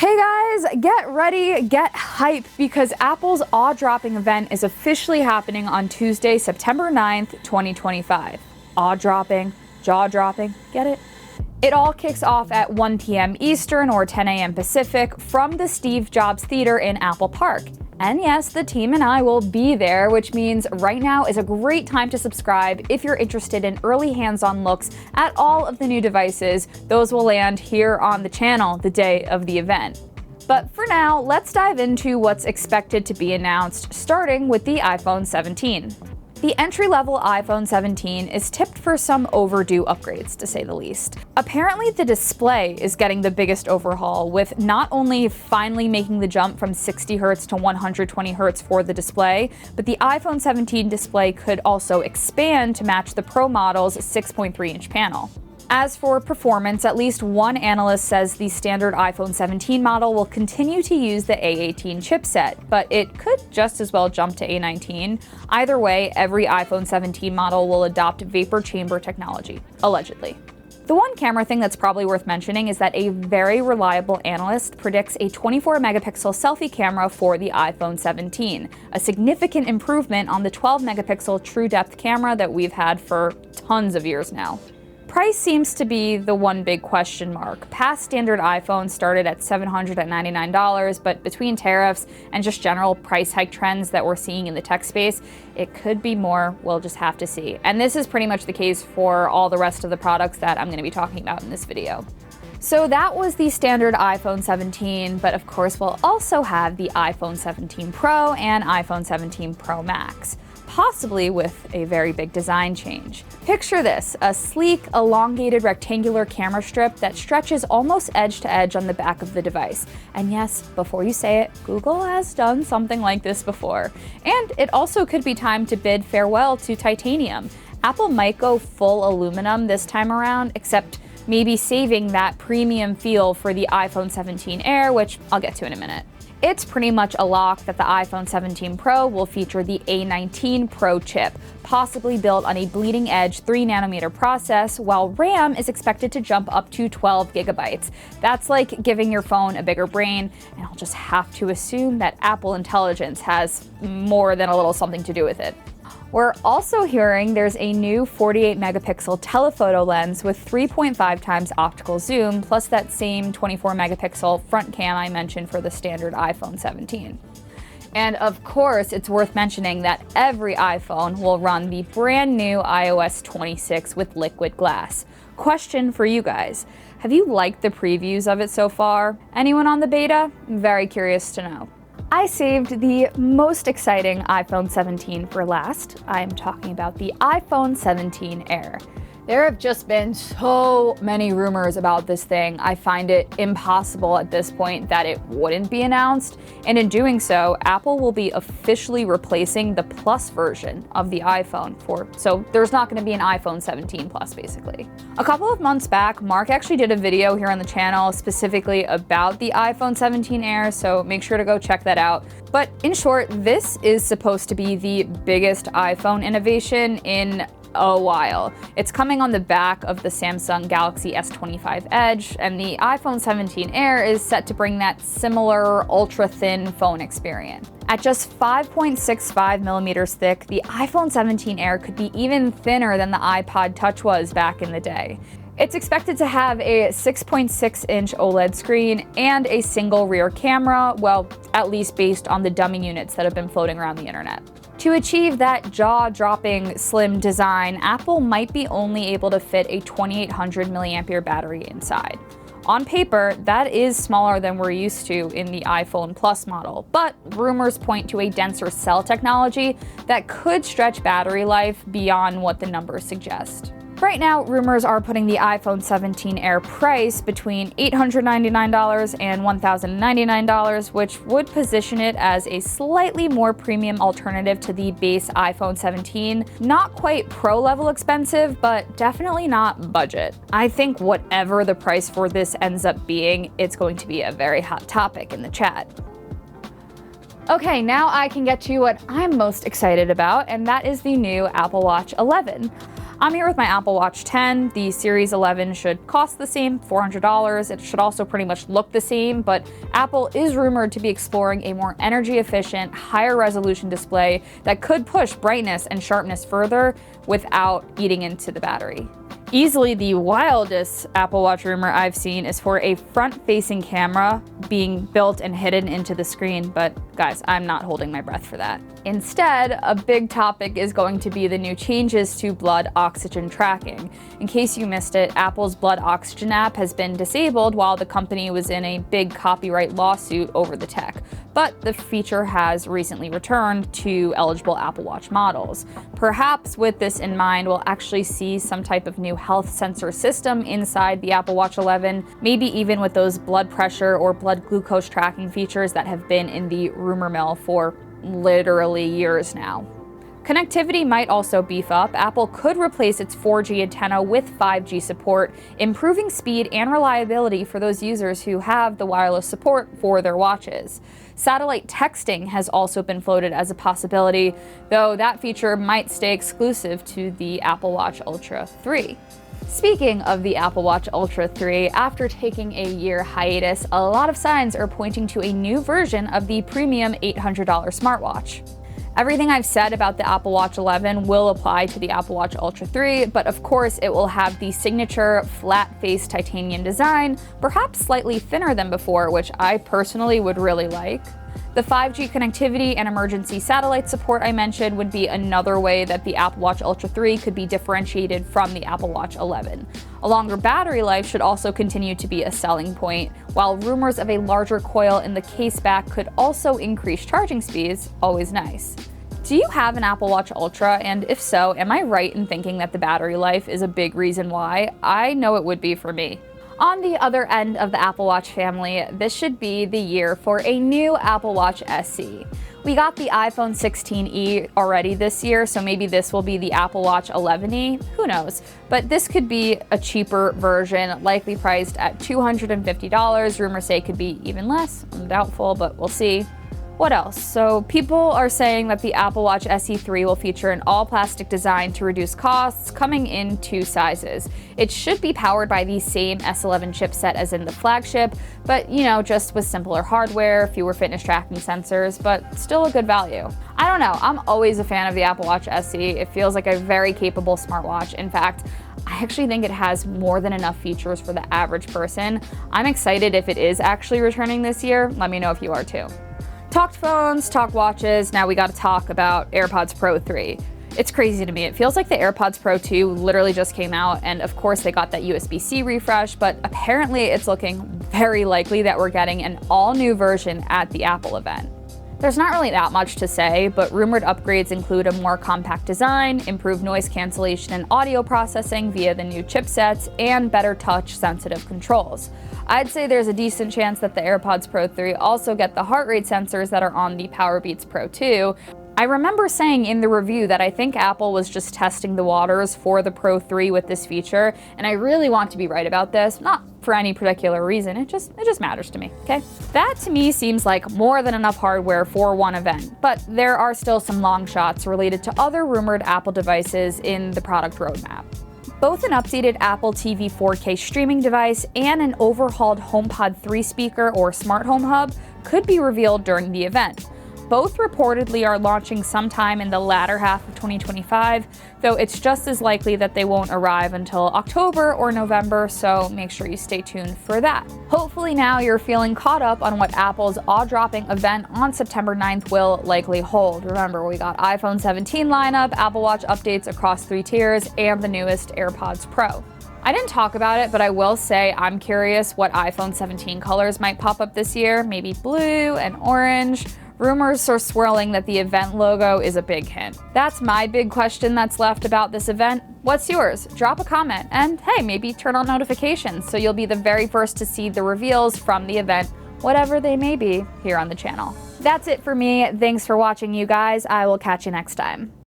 Hey guys, get ready, get hype, because Apple's awe-dropping event is officially happening on Tuesday, September 9th, 2025. Awe-dropping, jaw-dropping, get it? It all kicks off at 1 p.m. Eastern or 10 a.m. Pacific from the Steve Jobs Theater in Apple Park. And yes, the team and I will be there, which means right now is a great time to subscribe if you're interested in early hands-on looks at all of the new devices. Those will land here on the channel the day of the event. But for now, let's dive into what's expected to be announced, starting with the iPhone 17. The entry-level iPhone 17 is tipped for some overdue upgrades, to say the least. Apparently, the display is getting the biggest overhaul, with not only finally making the jump from 60Hz to 120Hz for the display, but the iPhone 17 display could also expand to match the Pro model's 6.3-inch panel. As for performance, at least one analyst says the standard iPhone 17 model will continue to use the A18 chipset, but it could just as well jump to A19. Either way, every iPhone 17 model will adopt vapor chamber technology, allegedly. The one camera thing that's probably worth mentioning is that a very reliable analyst predicts a 24-megapixel selfie camera for the iPhone 17, a significant improvement on the 12-megapixel true depth camera that we've had for tons of years now. Price seems to be the one big question mark. Past standard iPhones started at $799, but between tariffs and just general price hike trends that we're seeing in the tech space, it could be more. We'll just have to see. And this is pretty much the case for all the rest of the products that I'm going to be talking about in this video. So that was the standard iPhone 17, but of course we'll also have the iPhone 17 Pro and iPhone 17 Pro Max, possibly with a very big design change. Picture this, a sleek, elongated rectangular camera strip that stretches almost edge to edge on the back of the device. And yes, before you say it, Google has done something like this before. And it also could be time to bid farewell to titanium. Apple might go full aluminum this time around, except maybe saving that premium feel for the iPhone 17 Air, which I'll get to in a minute. It's pretty much a lock that the iPhone 17 Pro will feature the A19 Pro chip, possibly built on a bleeding-edge 3nm process, while RAM is expected to jump up to 12 gigabytes. That's like giving your phone a bigger brain, and I'll just have to assume that Apple Intelligence has more than a little something to do with it. We're also hearing there's a new 48-megapixel telephoto lens with 3.5 times optical zoom, plus that same 24-megapixel front cam I mentioned for the standard iPhone 17. And of course, it's worth mentioning that every iPhone will run the brand new iOS 26 with liquid glass. Question for you guys. Have you liked the previews of it so far? Anyone on the beta? Very curious to know. I saved the most exciting iPhone 17 for last. I'm talking about the iPhone 17 Air. There have just been so many rumors about this thing. I find it impossible at this point that it wouldn't be announced. And in doing so, Apple will be officially replacing the Plus version of the iPhone so there's not going to be an iPhone 17 Plus, basically. A couple of months back, Mark actually did a video here on the channel specifically about the iPhone 17 Air, so make sure to go check that out. But in short, this is supposed to be the biggest iPhone innovation in a while. It's coming on the back of the Samsung Galaxy S25 Edge, and the iPhone 17 Air is set to bring that similar ultra-thin phone experience. At just 5.65 millimeters thick, the iPhone 17 Air could be even thinner than the iPod Touch was back in the day. It's expected to have a 6.6-inch OLED screen and a single rear camera, well, at least based on the dummy units that have been floating around the internet. To achieve that jaw-dropping slim design, Apple might be only able to fit a 2800 mAh battery inside. On paper, that is smaller than we're used to in the iPhone Plus model, but rumors point to a denser cell technology that could stretch battery life beyond what the numbers suggest. Right now, rumors are putting the iPhone 17 Air price between $899 and $1,099, which would position it as a slightly more premium alternative to the base iPhone 17. Not quite pro-level expensive, but definitely not budget. I think whatever the price for this ends up being, it's going to be a very hot topic in the chat. Okay, now I can get to what I'm most excited about, and that is the new Apple Watch 11. I'm here with my Apple Watch 10. The Series 11 should cost the same, $400. It should also pretty much look the same, but Apple is rumored to be exploring a more energy efficient, higher resolution display that could push brightness and sharpness further without eating into the battery. Easily the wildest Apple Watch rumor I've seen is for a front-facing camera being built and hidden into the screen, but guys, I'm not holding my breath for that. Instead, a big topic is going to be the new changes to blood oxygen tracking. In case you missed it, Apple's blood oxygen app has been disabled while the company was in a big copyright lawsuit over the tech. But the feature has recently returned to eligible Apple Watch models. Perhaps with this in mind, we'll actually see some type of new health sensor system inside the Apple Watch 11, maybe even with those blood pressure or blood glucose tracking features that have been in the rumor mill for literally years now. Connectivity might also beef up. Apple could replace its 4G antenna with 5G support, improving speed and reliability for those users who have the wireless support for their watches. Satellite texting has also been floated as a possibility, though that feature might stay exclusive to the Apple Watch Ultra 3. Speaking of the Apple Watch Ultra 3, after taking a year hiatus, a lot of signs are pointing to a new version of the premium $800 smartwatch. Everything I've said about the Apple Watch 11 will apply to the Apple Watch Ultra 3, but of course it will have the signature flat-face titanium design, perhaps slightly thinner than before, which I personally would really like. The 5G connectivity and emergency satellite support I mentioned would be another way that the Apple Watch Ultra 3 could be differentiated from the Apple Watch 11. A longer battery life should also continue to be a selling point, while rumors of a larger coil in the case back could also increase charging speeds, always nice. Do you have an Apple Watch Ultra? And if so, am I right in thinking that the battery life is a big reason why? I know it would be for me. On the other end of the Apple Watch family, this should be the year for a new Apple Watch SE. We got the iPhone 16e already this year, so maybe this will be the Apple Watch 11e, who knows. But this could be a cheaper version, likely priced at $250. Rumors say it could be even less. I'm doubtful, but we'll see. What else? So people are saying that the Apple Watch SE3 will feature an all-plastic design to reduce costs, coming in 2 sizes. It should be powered by the same S11 chipset as in the flagship, but just with simpler hardware, fewer fitness tracking sensors, but still a good value. I don't know, I'm always a fan of the Apple Watch SE. It feels like a very capable smartwatch. In fact, I actually think it has more than enough features for the average person. I'm excited if it is actually returning this year. Let me know if you are too. Talked phones, talk watches, now we gotta talk about AirPods Pro 3. It's crazy to me. It feels like the AirPods Pro 2 literally just came out, and of course they got that USB-C refresh, but apparently it's looking very likely that we're getting an all-new version at the Apple event. There's not really that much to say, but rumored upgrades include a more compact design, improved noise cancellation and audio processing via the new chipsets, and better touch-sensitive controls. I'd say there's a decent chance that the AirPods Pro 3 also get the heart rate sensors that are on the Powerbeats Pro 2. I remember saying in the review that I think Apple was just testing the waters for the Pro 3 with this feature, and I really want to be right about this, not for any particular reason, it just matters to me, okay? That to me seems like more than enough hardware for one event, but there are still some long shots related to other rumored Apple devices in the product roadmap. Both an updated Apple TV 4K streaming device and an overhauled HomePod 3 speaker or smart home hub could be revealed during the event. Both reportedly are launching sometime in the latter half of 2025, though it's just as likely that they won't arrive until October or November, so make sure you stay tuned for that. Hopefully now you're feeling caught up on what Apple's awe-dropping event on September 9th will likely hold. Remember, we got iPhone 17 lineup, Apple Watch updates across 3 tiers, and the newest AirPods Pro. I didn't talk about it, but I will say I'm curious what iPhone 17 colors might pop up this year, maybe blue and orange. Rumors are swirling that the event logo is a big hint. That's my big question that's left about this event. What's yours? Drop a comment, and hey, maybe turn on notifications so you'll be the very first to see the reveals from the event, whatever they may be, here on the channel. That's it for me. Thanks for watching, you guys. I will catch you next time.